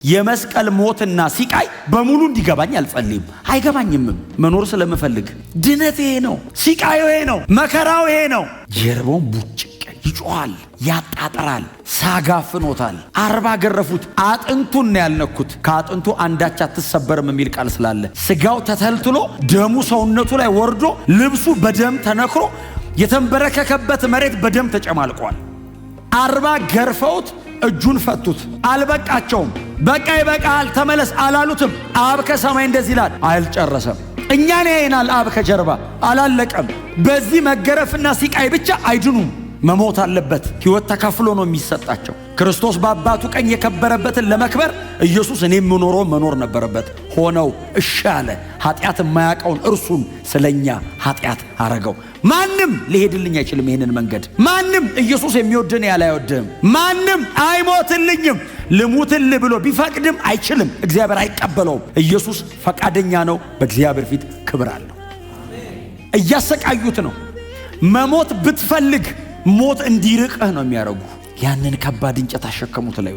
የመስቀል ሞትና ሲቃይ በሙሉ እንዲገባኝ አልጸልይም። አይገባኝም። መኖር ስለምፈልግ ድነት ይሄ ነው፣ ሲቃዩ ይሄ ነው፣ መከራው ይሄ ነው። ጀርባውን ቡጭቅ ይጮሃል፣ ያጣጥራል፣ ሳጋፍኖታል። 40 ገረፉት፣ አጥንቱን ነው ያልነኩት። ከአጥንቱ አንዳች አትሰበርም የሚል ቃል ስላለ ስጋው ተተልትሎ ደሙ ሰውነቱ ላይ ወርዶ ልብሱ በደም ተነክሮ የተንበረከከበት መሬት በደም ተጨማልቋል። 40 ገርፈውት እጁን ፈቱት። አልበቃቸውም። በቃ ይበቃል ተመለስ አላሉትም። አብ ከሰማይ እንደዚህ ይላል፣ አልጨረሰም። እኛን ያየናል አብ ከጀርባ አላለቀም። በዚህ መገረፍና ሲቃይ ብቻ አይድኑም። መሞት አለበት። ሕይወት ተከፍሎ ነው የሚሰጣቸው። ክርስቶስ በአባቱ ቀኝ የከበረበትን ለመክበር ኢየሱስ እኔ የምኖረው መኖር ነበረበት። ሆነው እሺ አለ። ኃጢአት የማያውቀውን እርሱን ስለኛ ኃጢአት አረገው። ማንም ሊሄድልኝ አይችልም ይሄንን መንገድ። ማንም ኢየሱስ የሚወድን ያለ አይወድም። ማንም አይሞትልኝም ልሙትል ብሎ ቢፈቅድም አይችልም። እግዚአብሔር አይቀበለውም። ኢየሱስ ፈቃደኛ ነው። በእግዚአብሔር ፊት ክብር አለው። እያሰቃዩት ነው። መሞት ብትፈልግ ሞት እንዲርቅህ ነው የሚያረጉ። ያንን ከባድ እንጨት አሸከሙት ላይ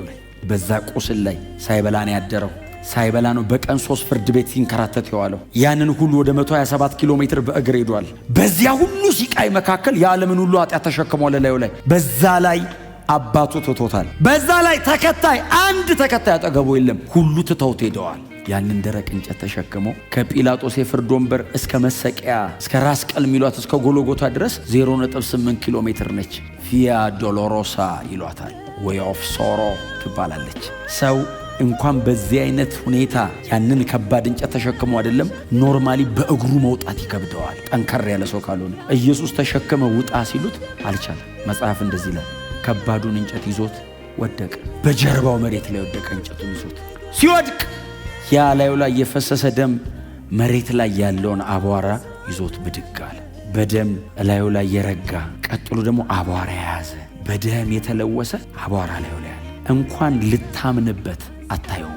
በዛ ቁስል ላይ ሳይበላ ነው ያደረው። ሳይበላ ነው በቀን 3 ፍርድ ቤት ሲንከራተት የዋለው። ያንን ሁሉ ወደ 127 ኪሎ ሜትር በእግር ሄዷል። በዚያ ሁሉ ሲቃይ መካከል የዓለምን ሁሉ ኃጢአት ተሸክሟል ላይ። በዛ ላይ አባቱ ትቶታል። በዛ ላይ አንድ ተከታይ አጠገቡ የለም። ሁሉ ትተውት ሄደዋል። ያንን ደረቅ እንጨት ተሸክመው ከጲላጦስ የፍርድ ወንበር እስከ መሰቂያ እስከ ራስ ቀል ሚሏት እስከ ጎሎጎታ ድረስ 0.8 ኪሎ ሜትር ነች። ቪያ ዶሎሮሳ ይሏታል። ዌይ ኦፍ ሶሮ ትባላለች። ሰው እንኳን በዚህ አይነት ሁኔታ ያንን ከባድ እንጨት ተሸክሞ አይደለም ኖርማሊ በእግሩ መውጣት ይከብደዋል፣ ጠንከር ያለ ሰው ካልሆነ። ኢየሱስ ተሸክመው ውጣ ሲሉት አልቻለም። መጽሐፍ እንደዚህ ይላል፣ ከባዱን እንጨት ይዞት ወደቀ። በጀርባው መሬት ላይ ወደቀ። እንጨቱን ይዞት ሲወድቅ ያ ላዩ ላይ የፈሰሰ ደም መሬት ላይ ያለውን አቧራ ይዞት ብድግ አለ። በደም ላዩ ላይ የረጋ ቀጥሎ ደግሞ አቧራ የያዘ በደም የተለወሰ አቧራ ላዩ ላይ አለ። እንኳን ልታምንበት አታየው።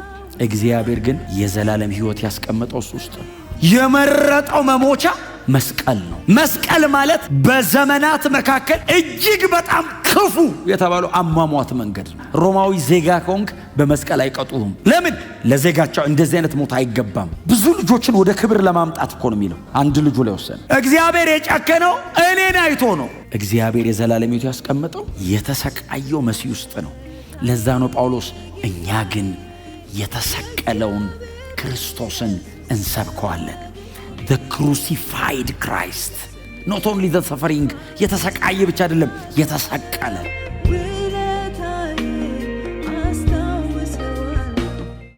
እግዚአብሔር ግን የዘላለም ሕይወት ያስቀመጠው እሱ ውስጥ ነው። የመረጠው መሞቻ መስቀል ነው። መስቀል ማለት በዘመናት መካከል እጅግ በጣም ክፉ የተባለው አሟሟት መንገድ ነው። ሮማዊ ዜጋ ከሆንክ በመስቀል አይቀጡህም። ለምን? ለዜጋቸው እንደዚህ አይነት ሞት አይገባም። ብዙ ልጆችን ወደ ክብር ለማምጣት እኮ ነው የሚለው። አንድ ልጁ ላይ ወሰነ። እግዚአብሔር የጨከነው እኔን አይቶ ነው። እግዚአብሔር የዘላለም ሕይወት ያስቀመጠው የተሰቃየው መሲህ ውስጥ ነው። ለዛ ነው ጳውሎስ እኛ ግን የተሰቀለውን ክርስቶስን እንሰብከዋለን። the crucified Christ, not only the suffering የተሰቃየ ብቻ አይደለም የተሰቀለ